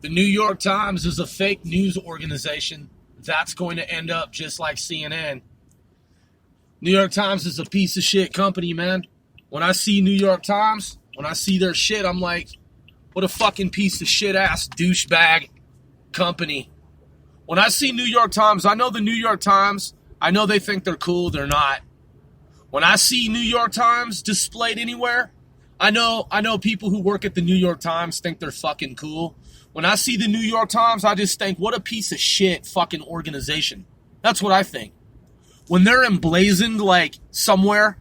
The New York Times is a fake news organization that's going to end up just like CNN. New York Times is a piece of shit company, man. When I see New York Times, when I see their shit, I'm like, what a fucking piece of shit ass douchebag company. When I see New York Times, I know the New York Times, I know they think they're cool, they're not. When I see New York Times displayed anywhere, I know people who work at the New York Times think they're fucking cool. When I see the New York Times, I just think, what a piece of shit fucking organization. That's what I think. When they're emblazoned, like, somewhere,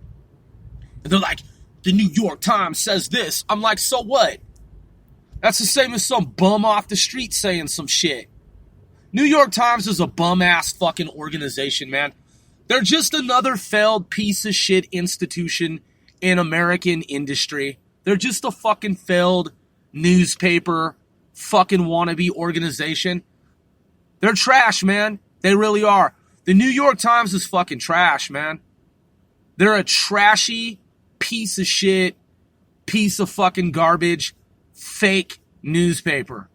and they're like, the New York Times says this, I'm like, so what? That's the same as some bum off the street saying some shit. New York Times is a bum-ass fucking organization, man. They're just another failed piece of shit institution in American industry. They're just a fucking failed newspaper, fucking wannabe organization. They're trash, man. They really are. The New York Times is fucking trash, man. They're a trashy piece of shit, piece of fucking garbage, fake newspaper.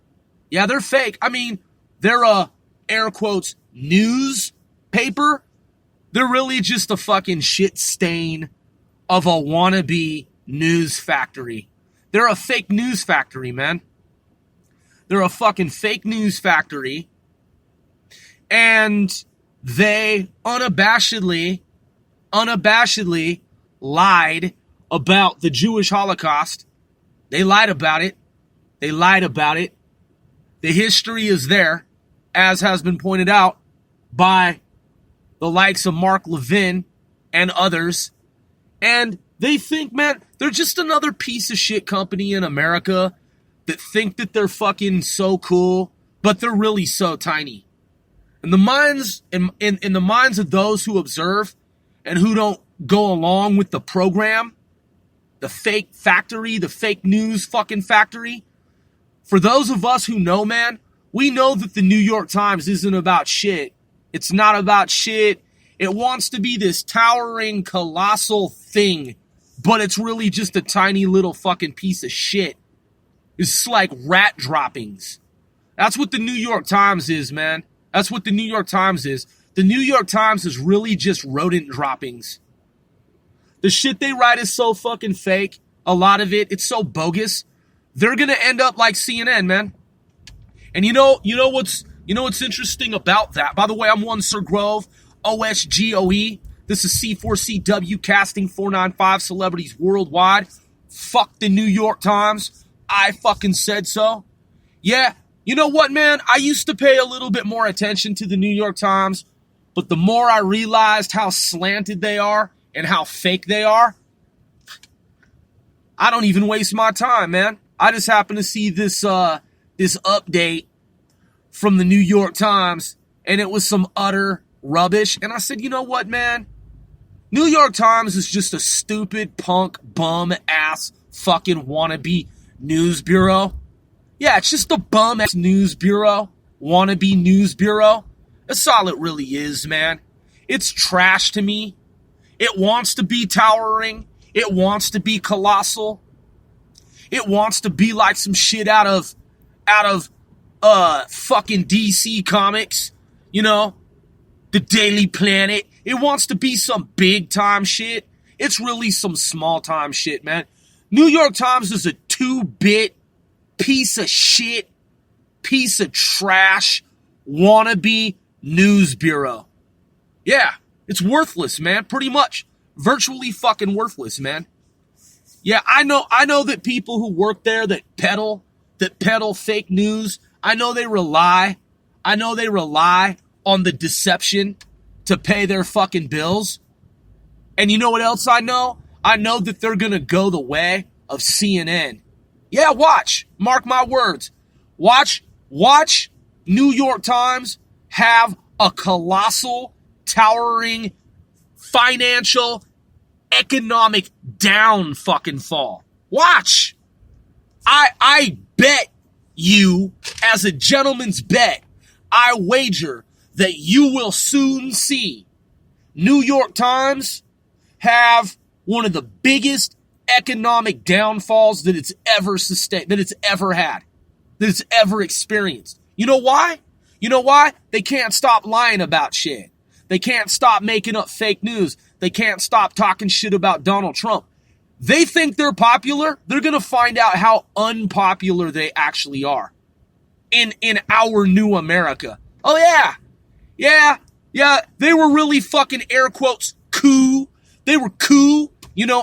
Yeah, they're fake. I mean, they're a, air quotes, newspaper. They're really just a fucking shit stain of a wannabe news factory. They're a fake news factory, man. They're a fucking fake news factory. And they unabashedly lied about the Jewish Holocaust. They lied about it. The history is there, as has been pointed out by the likes of Mark Levin and others. And they think, man, they're just another piece of shit company in America that think that they're fucking so cool, but they're really so tiny. In the minds in the minds of those who observe and who don't go along with the program, the fake factory, the fake news fucking factory, for those of us who know, man, we know that the New York Times isn't about shit. It's not about shit. It wants to be this towering, colossal thing, but it's really just a tiny little fucking piece of shit. It's like rat droppings. That's what the New York Times is, man. That's what the New York Times is. The New York Times is really just rodent droppings. The shit they write is so fucking fake. A lot of it, it's so bogus. They're gonna end up like CNN, man. And you know what's interesting about that? By the way, I'm one Sir Grove, OSGOE. This is C4CW casting 495 celebrities worldwide. Fuck the New York Times. I fucking said so. Yeah, you know what, man? I used to pay a little bit more attention to the New York Times, but the more I realized how slanted they are and how fake they are, I don't even waste my time, man. I just happen to see this update from the New York Times, and it was some utter rubbish. And I said, you know what, man? New York Times is just a stupid punk bum ass fucking wannabe news bureau. Yeah, it's just a bum ass news bureau, wannabe news bureau. That's all it really is, man. It's trash to me. It wants to be towering. It wants to be colossal. It wants to be like some shit out of fucking DC Comics, you know, the Daily Planet. It wants to be some big time shit. It's really some small time shit, man. New York Times is a 2-bit piece of shit, piece of trash, wannabe news bureau. Yeah, it's worthless, man, pretty much. Virtually fucking worthless, man. Yeah, I know that people who work there that peddle fake news, I know they rely on the deception to pay their fucking bills. And you know what else I know? I know that they're gonna go the way of CNN. Yeah, watch. Mark my words. Watch New York Times have a colossal, towering, financial, economic down fucking fall. Watch. I bet you, as a gentleman's bet, I wager that you will soon see New York Times have one of the biggest economic downfalls that it's ever sustained, that it's ever had. that's ever experienced. You know why? You know why? They can't stop lying about shit. They can't stop making up fake news. They can't stop talking shit about Donald Trump. They think they're popular. They're going to find out how unpopular they actually are in our new America. Oh, yeah. Yeah. They were really fucking air quotes coup. They were coup,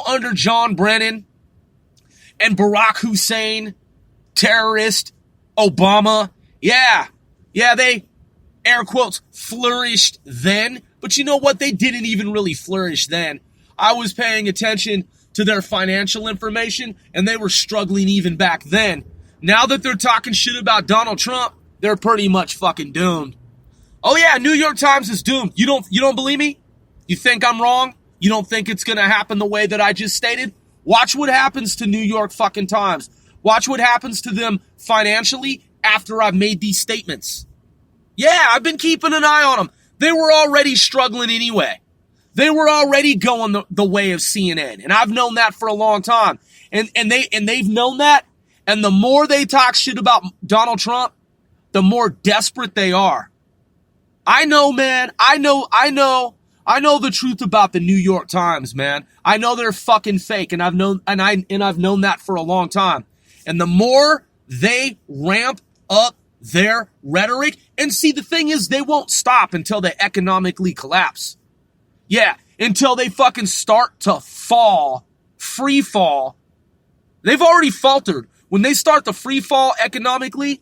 under John Brennan and Barack Hussein, terrorist, Obama. Yeah, they, air quotes, flourished then. But you know what? They didn't even really flourish then. I was paying attention to their financial information, and they were struggling even back then. Now that they're talking shit about Donald Trump, they're pretty much fucking doomed. Oh yeah, New York Times is doomed. You don't believe me? You think I'm wrong? You don't think it's gonna happen the way that I just stated? Watch what happens to New York fucking Times. Watch what happens to them financially after I've made these statements. Yeah, I've been keeping an eye on them. They were already struggling anyway. They were already going the way of CNN, and I've known that for a long time. And they've known that, and the more they talk shit about Donald Trump, the more desperate they are. I know, man. I know the truth about the New York Times, man. I know they're fucking fake, and I've known that for a long time. And the more they ramp up their rhetoric, and see, the thing is, they won't stop until they economically collapse. Yeah, until they fucking start to fall, free fall. They've already faltered. When they start to free fall economically,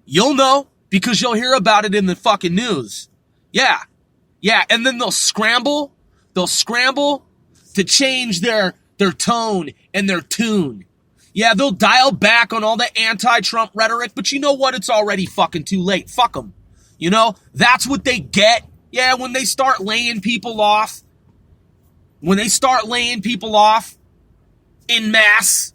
you'll know, because you'll hear about it in the fucking news. Yeah, and then they'll scramble to change their tone and their tune. Yeah, they'll dial back on all the anti-Trump rhetoric, but you know what? It's already fucking too late. Fuck them. That's what they get. Yeah, when they start laying people off, en masse,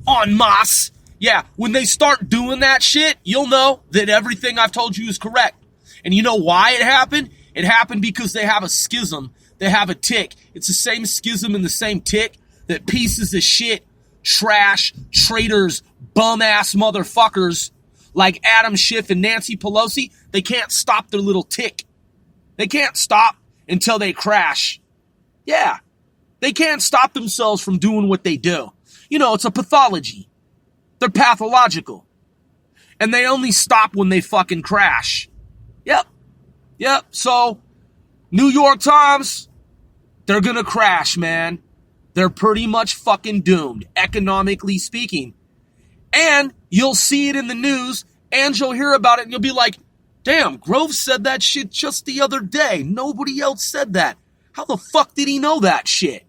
en masse, yeah, when they start doing that shit, you'll know that everything I've told you is correct. And you know why it happened? It happened because they have a schism. They have a tick. It's the same schism and the same tick that pieces of shit, trash, traitors, bum-ass motherfuckers like Adam Schiff and Nancy Pelosi, they can't stop their little tick. They can't stop until they crash. Yeah, they can't stop themselves from doing what they do. It's a pathology. They're pathological. And they only stop when they fucking crash. Yep. So, New York Times, they're gonna crash, man. They're pretty much fucking doomed, economically speaking. And you'll see it in the news, and you'll hear about it, and you'll be like, damn, Grove said that shit just the other day. Nobody else said that. How the fuck did he know that shit?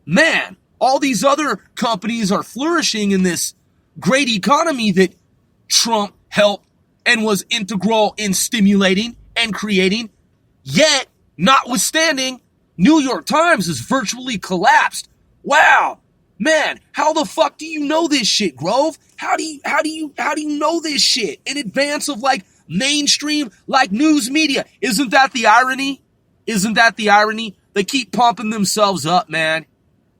Man, all these other companies are flourishing in this great economy that Trump helped and was integral in stimulating and creating. Yet, notwithstanding, New York Times has virtually collapsed. Wow, man, how the fuck do you know this shit, Grove? How do you know this shit in advance of mainstream news media? Isn't that the irony? They keep pumping themselves up, man.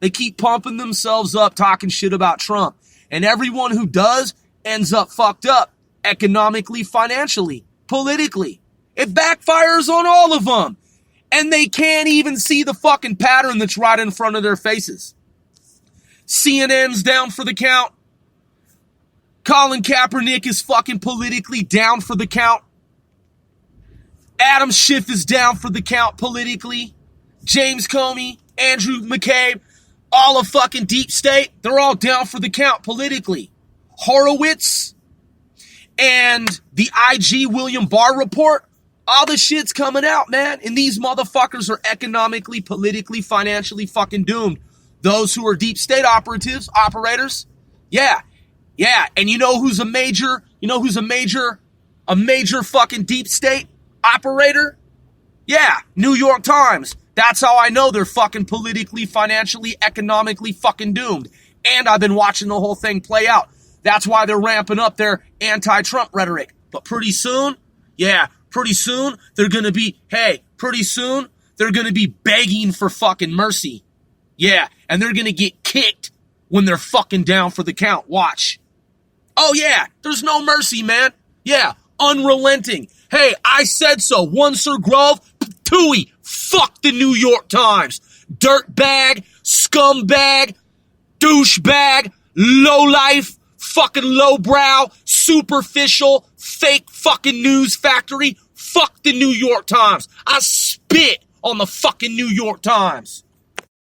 They keep pumping themselves up, talking shit about Trump. And everyone who does ends up fucked up economically, financially, politically. It backfires on all of them. And they can't even see the fucking pattern that's right in front of their faces. CNN's down for the count. Colin Kaepernick is fucking politically down for the count. Adam Schiff is down for the count politically. James Comey, Andrew McCabe, all of fucking deep state, they're all down for the count politically. Horowitz and the IG William Barr report, all the shit's coming out, man. And these motherfuckers are economically, politically, financially fucking doomed. Those who are deep state operators, yeah. And you know who's a major fucking deep state operator? Yeah, New York Times. That's how I know they're fucking politically, financially, economically fucking doomed. And I've been watching the whole thing play out. That's why they're ramping up their anti-Trump rhetoric. But pretty soon, they're gonna be begging for fucking mercy. Yeah, and they're gonna get kicked when they're fucking down for the count. Watch. Oh yeah, there's no mercy, man. Yeah, unrelenting. Hey, I said so. One Sir Grove, Tooie, fuck the New York Times. Dirtbag, scumbag, douchebag, lowlife, fucking lowbrow, superficial, fake fucking news factory. Fuck the New York Times. I spit on the fucking New York Times.